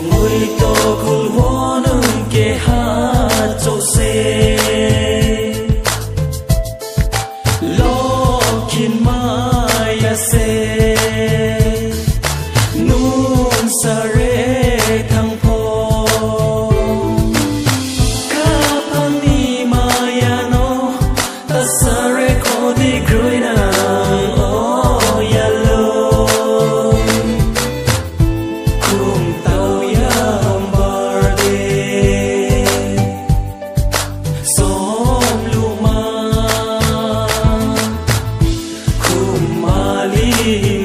ngôi to khul hoa nung ke ha cho se lo kin maya se nun sare thang pho ka pani maya no ta sare ko di gruina oh yalo kum tau ya barde som luma kum mali